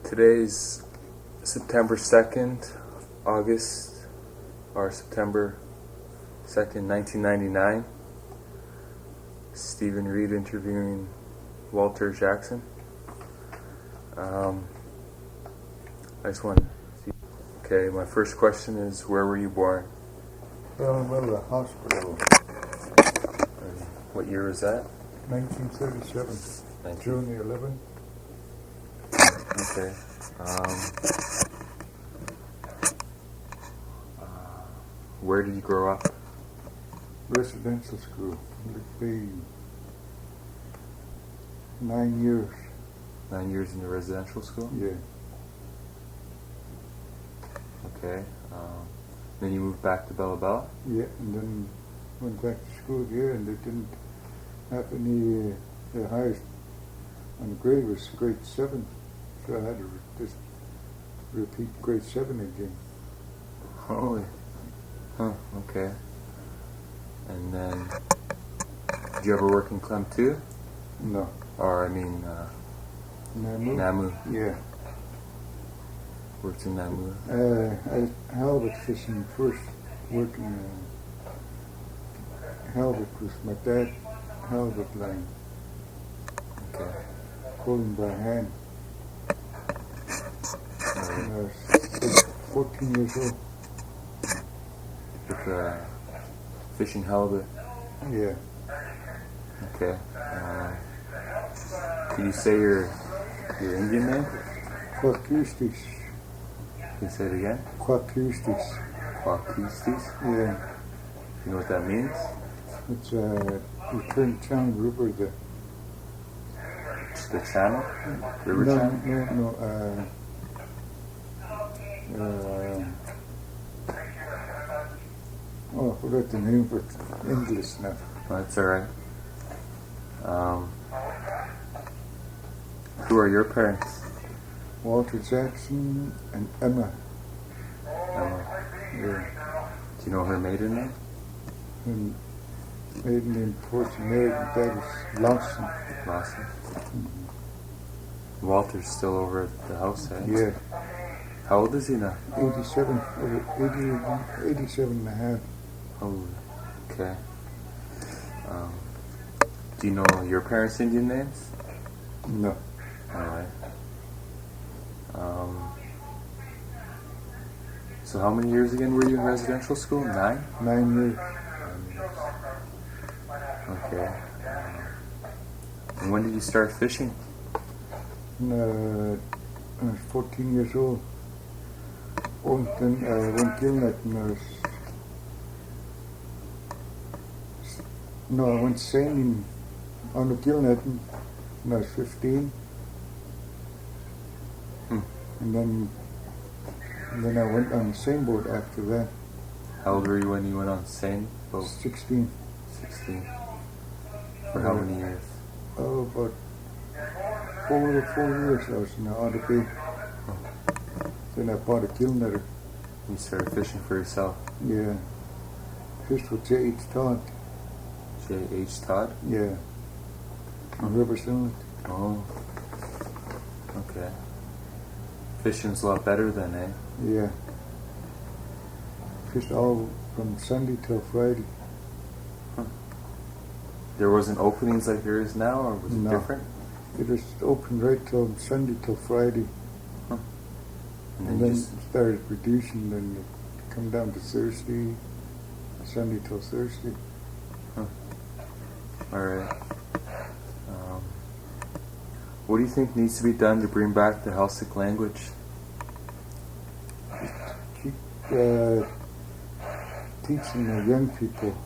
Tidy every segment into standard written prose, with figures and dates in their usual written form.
Today's September 2nd, September 2nd, 1999. Stephen Reid interviewing Walter Jackson. I just want to see. Okay, my first question is, where were you born? Bellinville Hospital. And what year was that? 1937. June the 11th. Okay. Where did you grow up? Residential school. It'd be 9 years. 9 years in the residential school? Yeah. Okay. Then you moved back to Bella Bella? Yeah, and then went back to school here, and they didn't have any, the highest on the grade was grade 7. So I had to just repeat grade 7 again. Holy. Huh, okay. And then, did you ever work in Cළgm too? No. Or, I mean, Namu. Yeah. Worked in Namu. I halibut fishing first, working halibut with my dad, halibut line, Okay. pulling by hand. When I was 14 years old. With fishing halibut. Yeah. Okay. Can you say your Indian name? Quakustis. Can you say it again? Quakustis. Quakustis? Yeah. You know what that means? It's the current town river. The channel? River No, channel? I forgot the name for English now. Oh, that's alright. Who are your parents? Walter Jackson and Emma. Emma. Yeah. Do you know her maiden name? And maiden name before she married, and dad was Lawson. Lawson. Walter's still over at the house, eh? Yeah. How old is he now? 87 and a half. Oh, okay. Do you know your parents' Indian names? No. Alright. So how many years again were you in residential school? 9? 9 years. Okay. And when did you start fishing? And, I was 14 years old. And then I went Gillnet and I went sailing on the Gillnet when I was 15. And then I went on the same boat after that. How old were you when you went on the same boat? 16. 16. For how many years? Oh, about 4 years I was in the Outer Bay. Then I bought a gill netter. You started fishing for yourself? Yeah. Fished with J.H. Todd. J.H. Todd? Yeah. On Rivers Inlet. Oh. Okay. Fishing's a lot better then, eh? Yeah. Fished all from Sunday till Friday. Huh. There wasn't openings like there is now, or was it different? It was open right till Sunday till Friday. Huh. And then started reducing, then it come down to Thursday, Sunday till Thursday. Huh. Alright. What do you think needs to be done to bring back the Celtic language? Keep teaching the young people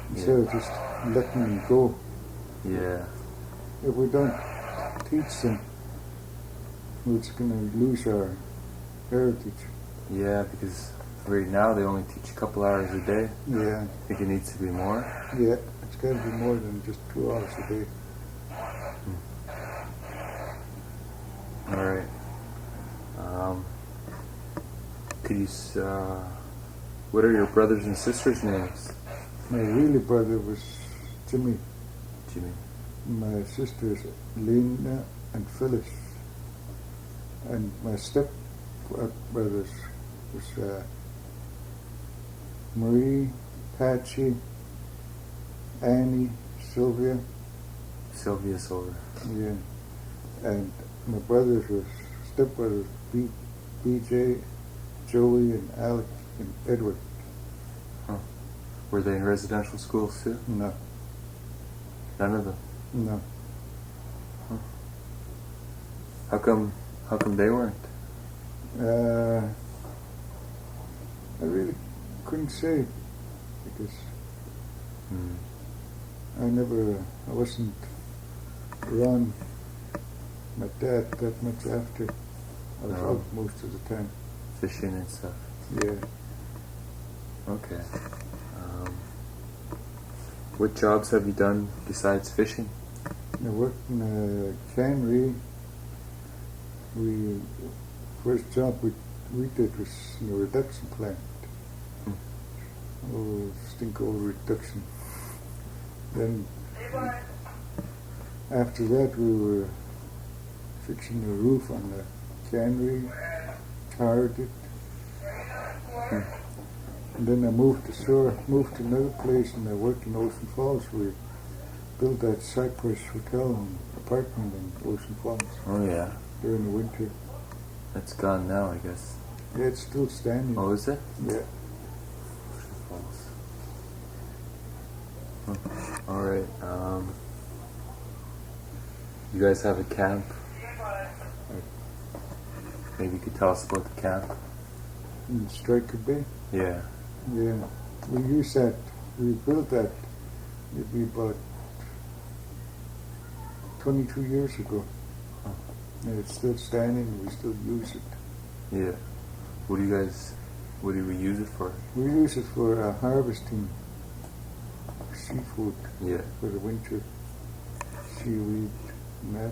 instead of just letting them go. Yeah. If we don't teach them, we're just going to lose our heritage. Yeah, because right now they only teach a couple hours a day. Yeah. I think it needs to be more. Yeah, it's got to be more than just 2 hours a day. Alright. Could you, what are your brothers and sisters' names? My really brother was Jimmy. Jimmy. My sisters Lena and Phyllis. And my step brothers was Marie, Patsy, Annie, Sylvia. Sylvia Silver. Yeah. And my brothers was stepbrothers BJ, Joey, and Alec, and Edward. Huh. Were they in residential schools too? No. None of them? No. Huh. How come they weren't? I really couldn't say because I wasn't around my dad that much after. I was out most of the time. Fishing and stuff. Yeah. Okay. What jobs have you done besides fishing? I worked in a cannery. First job we did was in a reduction plant. Oh, stink old reduction. Then after that we were fixing the roof on the cannery, tarred it. And then I moved to another place, and I worked in Ocean Falls. We built that Cypress Hotel and apartment in Ocean Falls. Oh yeah. During the winter. It's gone now, I guess. Yeah, it's still standing. Oh, is it? Yeah. Ocean Falls. Huh. All right. You guys have a camp? Maybe you could tell us about the camp. In Striker Bay? Yeah. Yeah. We used that, we built that maybe about 22 years ago. Huh. And it's still standing, and we still use it. Yeah. What do we use it for? We use it for harvesting seafood Yeah. for the winter, seaweed and that.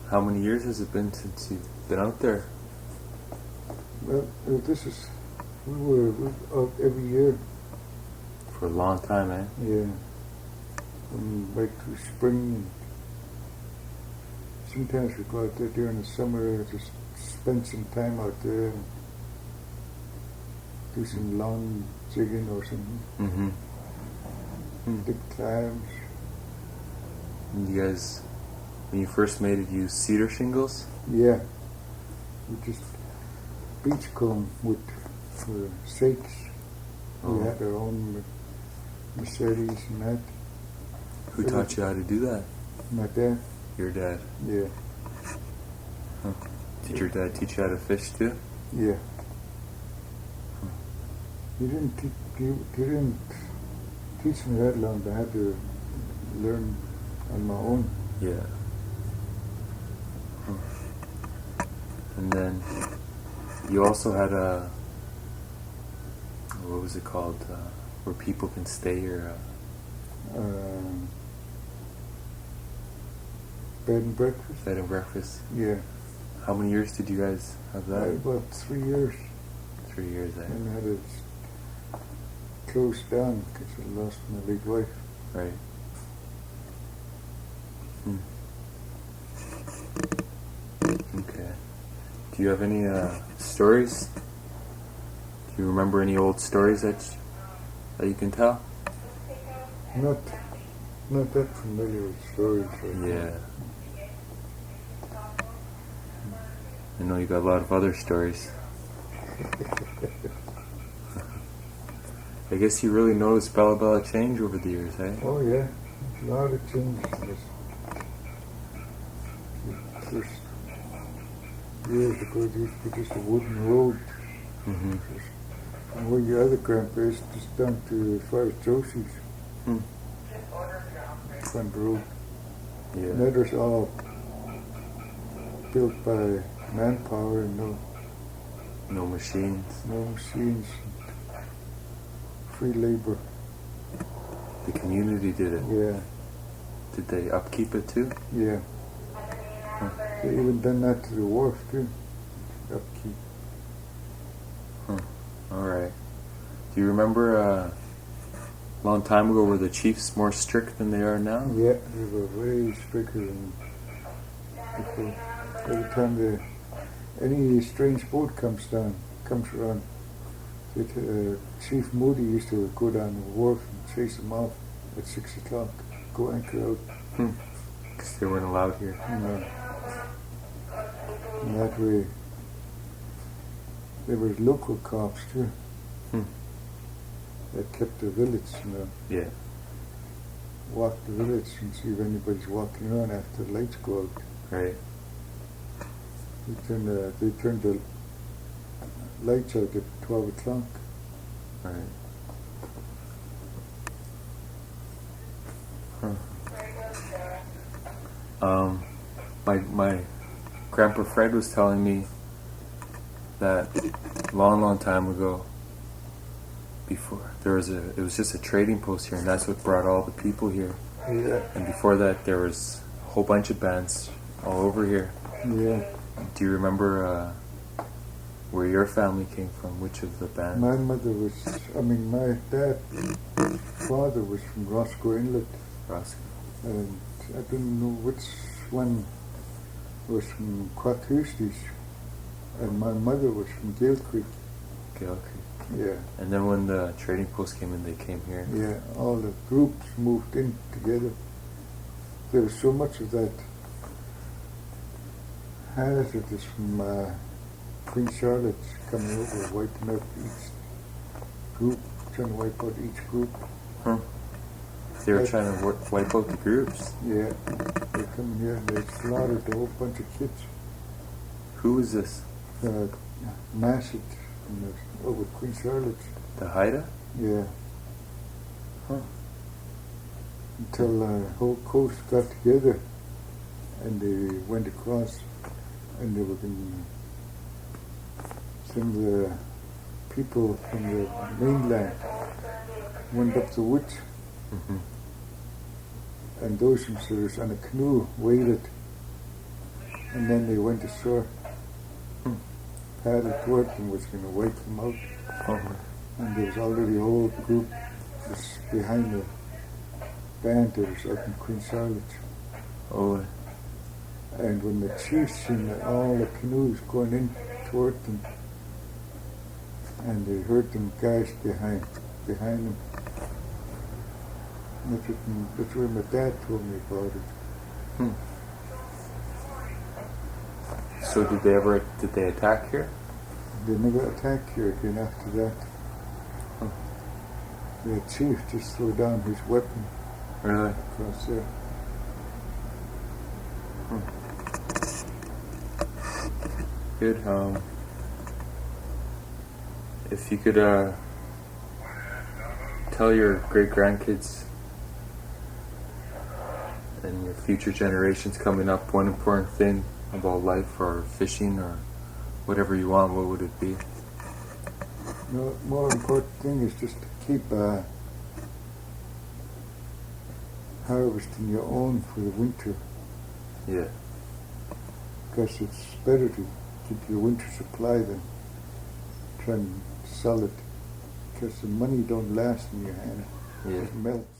How many years has it been since you've been out there? Well, we were out every year. For a long time, eh? Yeah. Right through spring. Sometimes we go out there during the summer, just spend some time out there and do some lawn jigging or something. Mm-hmm. Big clams. And you guys, when you first made it, you used cedar shingles? Yeah. We just beachcomb wood for sakes. Oh. We had our own Mercedes and that. Who taught you how to do that? My dad. Your dad? Yeah. Huh. Did your dad teach you how to fish too? Yeah. He didn't teach me that long. I had to learn on my own. Yeah. Huh. And then you also had what was it called? Where people can stay or Bed and breakfast. bed and breakfast? Yeah. How many years did you guys have that? About 3 years. 3 years, eh? And I had it closed down because I lost my late wife. Right. Okay. Do you have any stories? Do you remember any old stories that you can tell? Not that familiar with stories. Yeah. I know you got a lot of other stories. I guess you really noticed Bella change over the years, eh? Oh yeah, a lot of changes. First years ago, it used to be just a wooden road. Mm-hmm. And where your other grandpa is, just down to as far as Josie's. Front road. Yeah. And that was all built by manpower and No machines. no machines. Free labor. The community did it. Yeah, Did they upkeep it too? yeah. They even done that to the wharf too. Upkeep. All right. Do you remember a long time ago were the chiefs more strict than they are now? Yeah, they were way stricter than before. Every time any strange boat comes around, Chief Moody used to go down the wharf and chase them off at 6 o'clock, go anchor out. Because they weren't allowed here. And that way, there were local cops too that kept the village, Yeah. walk the village and see if anybody's walking around after the lights go out. Right. They turned the lights out at 12 o'clock. Right. My grandpa Fred was telling me that long time ago, before it was just a trading post here, and that's what brought all the people here. Yeah. And before that, there was a whole bunch of bands all over here. Yeah. Do you remember where your family came from? Which of the bands? My father was from Roscoe Inlet. Roscoe. And I don't know which one was from Quackoosties, and my mother was from Gale Creek. Gale Creek. Yeah. And then when the trading post came in, they came here. Yeah, all the groups moved in together. There was so much of that hazard is from Queen Charlotte coming over, wiping out each group, trying to wipe out each group. They were trying to wipe out the groups. Yeah, they come here and they slaughtered a whole bunch of kids. Who was this? Massett over Queen Charlotte. The Haida? Yeah. Until the whole coast got together and they went across and they were going to send the people from the mainland went up the woods. And those themselves on a canoe waited, and then they went ashore, paddled toward them, was going to wipe them out. And there was already a whole group was behind the band that was up in Queen Charlotte. Oh. And when the chiefs seen all the canoes going in toward them, and they heard them guys behind them. That's where my dad told me about it. So did they attack here? They never attacked here again after that. The chief just threw down his weapon. Really? Across there. Good. If you could tell your great-grandkids and your future generations coming up one important thing about life or fishing or whatever you want, what would it be? The more important thing is just to keep harvesting your own for the winter. Yeah. Because it's better to keep your winter supply than try and sell it. Because the money don't last in your hand. Yeah. It melts.